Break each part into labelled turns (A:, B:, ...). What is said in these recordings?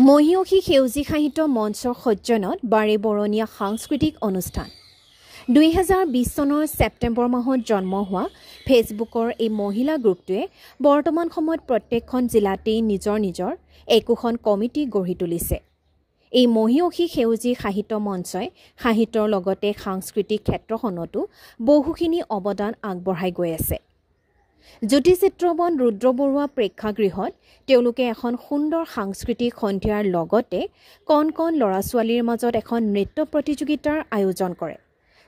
A: মহিয়সী সেউজী সাহিত্য মঞ্চৰ সজ্জনত বাৰে বৰণীয়া সাংস্কৃতিক অনুষ্ঠান 2020 চনৰ ছেপ্টেম্বৰ মাহত জন্ম হোৱা ফেচবুকৰ এই মহিলা গ্ৰুপটোৱে বৰ্তমান সময়ত প্ৰত্যেকখন জিলাতেই নিজৰ একোখন কমিটি গঢ়ি তুলিছে। এই মহিয়সী সেউজী সাহিত্য মঞ্চই সাহিত্যৰ লগতে সাংস্কৃতিক ক্ষেত্ৰখনতো বহুখিনি অৱদান আগবঢ়াই গৈ আছে। জ্যোতিচিত্ৰবন ৰুদ্ৰ বৰুৱা প্ৰেক্ষাগৃহত তেওঁলোকে এখন সুন্দৰ সাংস্কৃতিক সন্ধিয়াৰ লগতে কণ ল'ৰা ছোৱালীৰ মাজত এখন নৃত্য প্ৰতিযোগিতাৰ আয়োজন কৰে।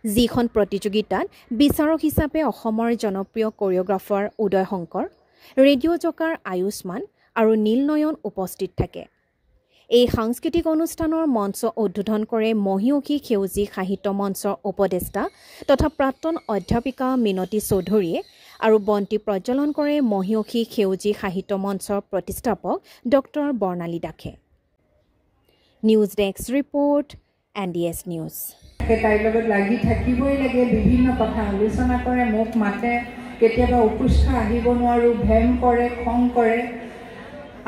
A: যিখন প্ৰতিযোগিতাত বিচাৰক হিচাপে অসমৰ জনপ্ৰিয় কোৰিঅগ্ৰাফাৰ উদয় শংকৰ, ৰেডিঅ' জকাৰ আয়ুষ্মান আৰু নীলনয়ন উপস্থিত থাকে। এই সাংস্কৃতিক অনুষ্ঠানৰ মঞ্চ উদ্বোধন কৰে মহিয়সী সেউজী সাহিত্য মঞ্চৰ উপদেষ্টা তথা প্ৰাক্তন অধ্যাপিকা মিনতী চৌধুৰীয়ে আৰু বন্তি প্ৰজ্বলন কৰে মহিয়সী সেউজী সাহিত্য মঞ্চৰ প্ৰতিষ্ঠাপক ডক্টৰ বৰ্ণালী দাসে। News desk report NDS news.
B: তাইৰ লগত লাগি থাকিবই লাগে, বিভিন্ন কথা আলোচনা কৰে, মোক মাতে, কেতিয়াবা উপস্থিত আহিব নোৱাৰোঁ, ভেম কৰে, খং কৰে।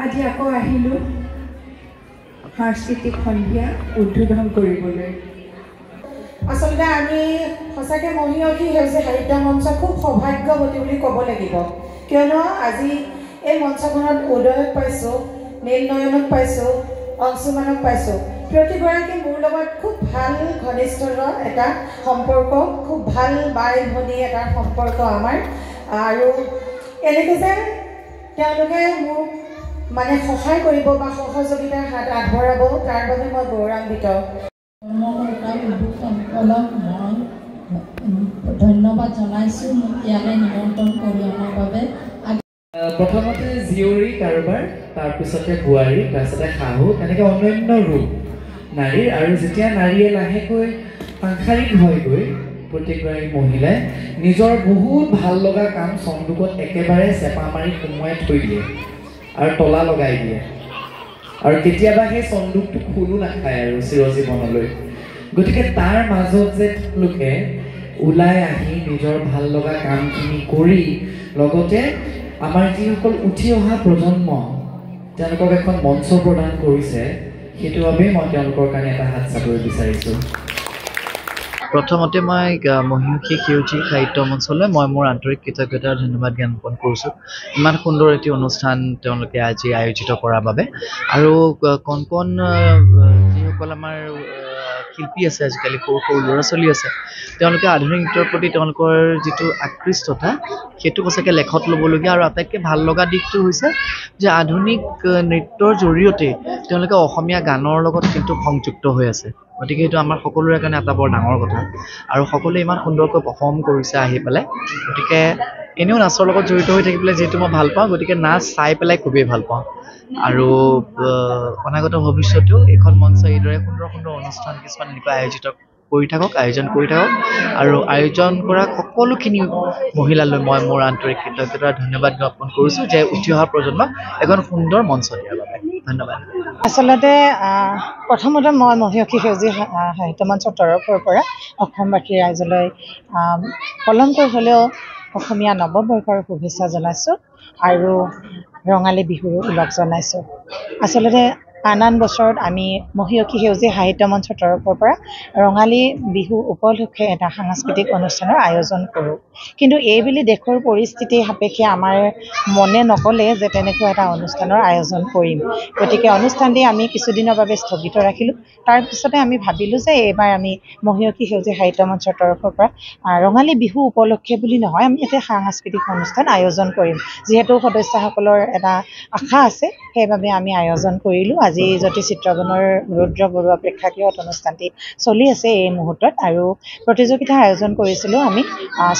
B: আজি আকৌ আহিলোঁ সাংস্কৃতিক সন্ধিয়া উদ্বোধন কৰিবলৈ।
C: আচলতে আমি সঁচাকৈ মহিয়সী সেউজী সাহিত্য মঞ্চ খুব সৌভাগ্যৱতী বুলি ক'ব লাগিব, কিয়নো আজি এই মঞ্চখনত উদয়ক পাইছোঁ, নীলনয়নক পাইছোঁ, অংশুমানক পাইছোঁ। প্ৰতিগৰাকী মোৰ লগত খুব ভাল ঘনিষ্ঠ এটা সম্পৰ্ক, খুব ভাল বাই ভনী এটা সম্পৰ্ক আমাৰ। আৰু এনেকৈ যে তেওঁলোকে মোক মানে সহায় কৰিব বা সহযোগিতাৰ হাত আগবঢ়াব, তাৰ বাবে মই গৌৰৱান্বিত।
D: লোকসকলক মই ধন্যবাদ জনাইছোঁ মোক ইয়ালৈ নিমন্ত্ৰণ কৰি অনাৰ বাবে।
E: প্ৰথমতে জীয়ৰী কাৰোবাৰ, তাৰপিছতে বোৱাৰী, তাৰপিছতে শাহু, তেনেকৈ অন্যান্য ৰূপ নাৰীৰ। আৰু যেতিয়া নাৰীয়ে লাহেকৈ সাংসাৰিক হয়গৈ, প্ৰত্যেকগৰাকী মহিলাই নিজৰ বহুত ভাল লগা কাম চন্দুকত একেবাৰে চেপা মাৰি সোমোৱাই থৈ দিয়ে আৰু তলা লগাই দিয়ে। আৰু কেতিয়াবা সেই চন্দুকটো খোলো নাখায় আৰু চিৰজীৱনলৈ। গতিকে তাৰ মাজত যে তেওঁলোকে ওলাই আহি নিজৰ ভাল লগা কামখিনি কৰি লগতে আমাৰ যিসকল উঠি অহা প্ৰজন্ম তেওঁলোকক এখন মঞ্চ প্ৰদান কৰিছে, সেইটো বাবেই মই তেওঁলোকৰ কাৰণে এটা হাত চাপৰি বিচাৰিছোঁ।
F: প্ৰথমতে মই মহিয়সী সেউজী সাহিত্য মঞ্চলৈ মই মোৰ আন্তৰিক কৃতজ্ঞতা আৰু ধন্যবাদ জ্ঞাপন কৰিছোঁ। ইমান সুন্দৰ এটি অনুষ্ঠান তেওঁলোকে আজি আয়োজিত কৰাৰ বাবে। আৰু কণ যিসকল আমাৰ শিল্পী আছে, আজিকালি সৰু ল'ৰা ছোৱালী আছে, তেওঁলোকে আধুনিক নৃত্যৰ প্ৰতি তেওঁলোকৰ যিটো আকৃষ্টতা, সেইটো সঁচাকৈ লেখত ল'বলগীয়া। আৰু আটাইতকৈ ভাল লগা দিশটো হৈছে যে আধুনিক নৃত্যৰ জৰিয়তে তেওঁলোকে অসমীয়া গানৰ লগত কিন্তু সংযুক্ত হৈ আছে। গতিকে সেইটো আমাৰ সকলোৰে কাৰণে এটা বৰ ডাঙৰ কথা। আৰু সকলোৱে ইমান সুন্দৰকৈ পাৰফৰ্ম কৰিছে আহি পেলাই। গতিকে এনেও নাচৰ লগত জড়িত হৈ থাকিবলৈ যিহেতু মই ভাল পাওঁ, গতিকে নাচ চাই পেলাই খুবেই ভাল পাওঁ। আৰু অনাগত ভৱিষ্যতেও এইখন মঞ্চ এইদৰে সুন্দৰ অনুষ্ঠান কিছুমান এনেকুৱা আয়োজন কৰি থাকক। আৰু আয়োজন কৰা সকলোখিনি মহিলালৈ মই মোৰ আন্তৰিক কৃতজ্ঞতা ধন্যবাদ জ্ঞাপন কৰিছোঁ যে উঠি অহা প্ৰজন্মক এখন সুন্দৰ মঞ্চ দিয়াৰ বাবে। ধন্যবাদ।
C: আচলতে প্ৰথমতে মই মহিয়সী সেউজী সাহিত্য মঞ্চৰ তৰফৰ পৰা অসমবাসী ৰাইজলৈ পলমকৈ হ'লেও অসমীয়া নৱবৰ্ষৰ শুভেচ্ছা জনাইছোঁ আৰু ৰঙালী বিহুৰো ওলগ জনাইছোঁ। আচলতে আন বছৰত আমি মহিয়সী সেউজী সাহিত্য মঞ্চৰ তৰফৰ পৰা ৰঙালী বিহু উপলক্ষে এটা সাংস্কৃতিক অনুষ্ঠানৰ আয়োজন কৰোঁ। কিন্তু এইবুলি দেশৰ পৰিস্থিতি সাপেক্ষে আমাৰ মনে নক'লে যে তেনেকুৱা এটা অনুষ্ঠানৰ আয়োজন কৰিম। গতিকে অনুষ্ঠানটি আমি কিছুদিনৰ বাবে স্থগিত ৰাখিলোঁ। তাৰপিছতে আমি ভাবিলোঁ যে এইবাৰ আমি মহিয়সী সেউজী সাহিত্য মঞ্চৰ তৰফৰ পৰা ৰঙালী বিহু উপলক্ষে বুলি নহয়, আমি এটা সাংস্কৃতিক অনুষ্ঠান আয়োজন কৰিম। যিহেতু সদস্যসকলৰ এটা আশা আছে, সেইবাবে আমি আয়োজন কৰিলোঁ। আজি জ্যোতিচিত্ৰবনৰ ৰুদ্ৰ বৰুৱা প্ৰেক্ষাগৃহত অনুষ্ঠানটি চলি আছে এই মুহূৰ্তত। আৰু প্ৰতিযোগিতাৰ আয়োজন কৰিছিলোঁ আমি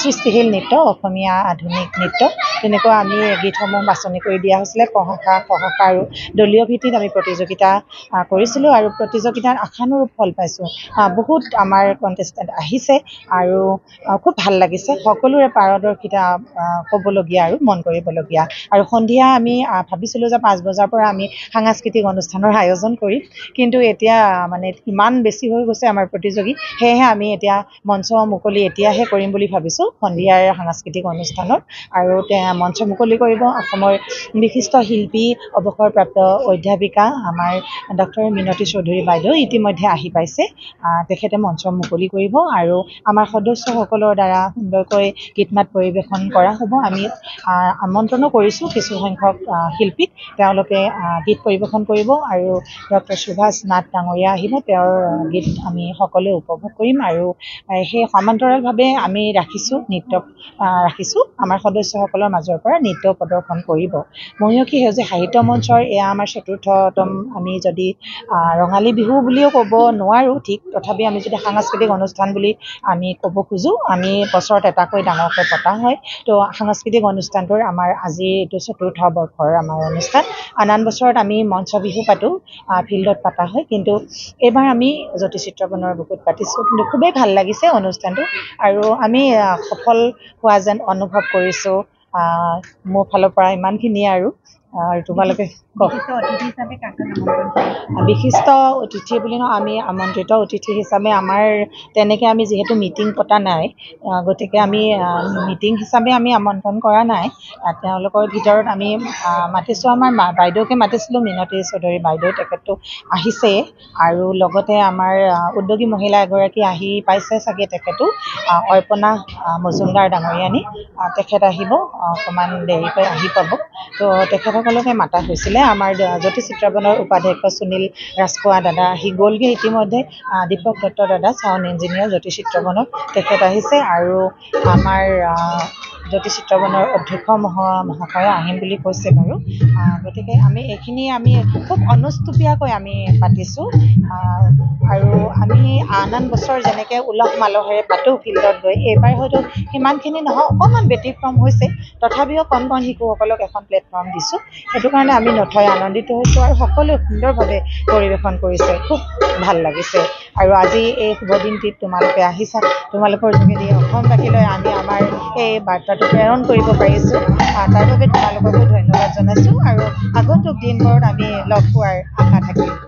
C: সৃষ্টিশীল নৃত্য, অসমীয়া আধুনিক নৃত্য, তেনেকুৱা আমি গীতসমূহ বাছনি কৰি দিয়া হৈছিলে। কহকা আৰু দলীয় ভিত্তিত আমি প্ৰতিযোগিতা কৰিছিলোঁ আৰু প্ৰতিযোগিতাত আশানুৰূপ ফল পাইছোঁ। বহুত আমাৰ কণ্টেষ্টেণ্ট আহিছে আৰু খুব ভাল লাগিছে। সকলোৰে পাৰদৰ্শিতা ক'বলগীয়া আৰু মন কৰিবলগীয়া। আৰু সন্ধিয়া আমি ভাবিছিলোঁ যে 5 বজাৰ পৰা আমি সাংস্কৃতিক অনুষ্ঠানৰ পুনৰ আয়োজন কৰিম কিন্তু এতিয়া মানে ইমান বেছি হৈ গৈছে আমাৰ প্ৰতিযোগী সেয়েহে আমি এতিয়া মঞ্চ মুকলি এতিয়াহে কৰিম বুলি ভাবিছোঁ সন্ধিয়াৰ সাংস্কৃতিক অনুষ্ঠানত আৰু মঞ্চ মুকলি কৰিব অসমৰ বিশিষ্ট শিল্পী অৱসৰপ্ৰাপ্ত অধ্যাপিকা আমাৰ ডক্টৰ মিনতী চৌধুৰী বাইদেউ ইতিমধ্যে আহি পাইছে তেখেতে মঞ্চ মুকলি কৰিব আৰু আমাৰ সদস্যসকলৰ দ্বাৰা সুন্দৰকৈ গীত মাত পৰিৱেশন কৰা হ'ব আমি আমন্ত্ৰণো কৰিছোঁ কিছু সংখ্যক শিল্পীক তেওঁলোকে গীত পৰিৱেশন কৰিব আৰু ডক্টৰ সুভাষ নাথ ডাঙৰীয়া আহিব তেওঁৰ গীত আমি সকলোৱে উপভোগ কৰিম আৰু সেই সমান্তৰালভাৱে আমি নৃত্য ৰাখিছোঁ আমাৰ সদস্যসকলৰ মাজৰ পৰা নৃত্য প্ৰদৰ্শন কৰিব মহীয়সী সেউজীয়া সাহিত্য মঞ্চৰ এয়া আমাৰ চতুৰ্থতম আমি যদি ৰঙালী বিহু বুলিও ক'ব নোৱাৰোঁ ঠিক তথাপি আমি যদি সাংস্কৃতিক অনুষ্ঠান বুলি আমি ক'ব খোজোঁ আমি বছৰত এটাকৈ ডাঙৰকৈ পতা হয় তো সাংস্কৃতিক অনুষ্ঠানটোৰ আমাৰ আজি এইটো চতুৰ্থ বৰ্ষৰ আমাৰ অনুষ্ঠান আন বছৰত আমি মঞ্চ বিহু পাতোঁ ফিল্ডত পতা হয় কিন্তু এইবাৰ আমি জ্যোতিচিত্ৰবনৰ বুকুত পাতিছোঁ কিন্তু খুবেই ভাল লাগিছে অনুষ্ঠানটো আৰু আমি সফল হোৱা যেন অনুভৱ কৰিছোঁ মোৰ ফালৰ পৰা ইমানখিনিয়ে আৰু তোমালোকে বিশিষ্ট অতিথি বুলি নহয় আমি আমন্ত্ৰিত অতিথি হিচাপে আমাৰ তেনেকৈ আমি যিহেতু মিটিং পতা নাই গতিকে আমি মিটিং হিচাপে আমি আমন্ত্ৰণ কৰা নাই তেওঁলোকৰ ভিতৰত আমি মাতিছোঁ আমাৰ বাইদেউকে মাতিছিলোঁ মিনতী চৌধুৰী বাইদেউ তেখেতটো আহিছে আৰু লগতে আমাৰ উদ্যোগী মহিলা এগৰাকী আহি পাইছে চাগে তেখেতো অৰ্পণা মজুমদাৰ ডাঙৰীয়ানী তেখেত আহিব অকণমান দেৰিকৈ আহি পাব তো তেখেতসকলকে মাতা হৈছিলে আমাৰ জ্যোতিচিত্ৰবনৰ উপাধ্যক্ষ সুনীল ৰাজখোৱা দাদা আহি গ'লগৈ ইতিমধ্যে দীপক দত্ত দাদা ছাউণ্ড ইঞ্জিনিয়াৰ জ্যোতিচিত্ৰবনৰ তেখেত আহিছে আৰু আমাৰ জ্যোতিচিত্ৰবনৰ অধ্যক্ষ মহাশয়ে আহিম বুলি কৈছে বাৰু গতিকে আমি এইখিনি আমি খুব অনুষ্টুপীয়াকৈ আমি পাতিছোঁ আৰু আমি আন বছৰ যেনেকৈ উলহ মালহেৰে পাতোঁ ফিল্ডত গৈ এইবাৰ হয়তো সিমানখিনি নহয় অকণমান ব্যতিক্ৰম হৈছে তথাপিও কণ শিশুসকলক এখন প্লেটফৰ্ম দিছোঁ সেইটো কাৰণে আমি নথৈ আনন্দিত হৈছোঁ আৰু সকলোৱে সুন্দৰভাৱে পৰিৱেশন কৰিছে খুব ভাল লাগিছে আৰু আজি এই শুভ দিনটিত তোমালোকে আহিছা তোমালোকৰ যোগেদি অসমবাসীলৈ আমি আমাৰ এই বাৰ্তাটো প্ৰেৰণ কৰিব পাৰিছোঁ তাৰ বাবে তোমালোককো ধন্যবাদ জনাইছোঁ আৰু আগন্তুক দিনবোৰত আমি লগ পোৱাৰ আশা থাকিল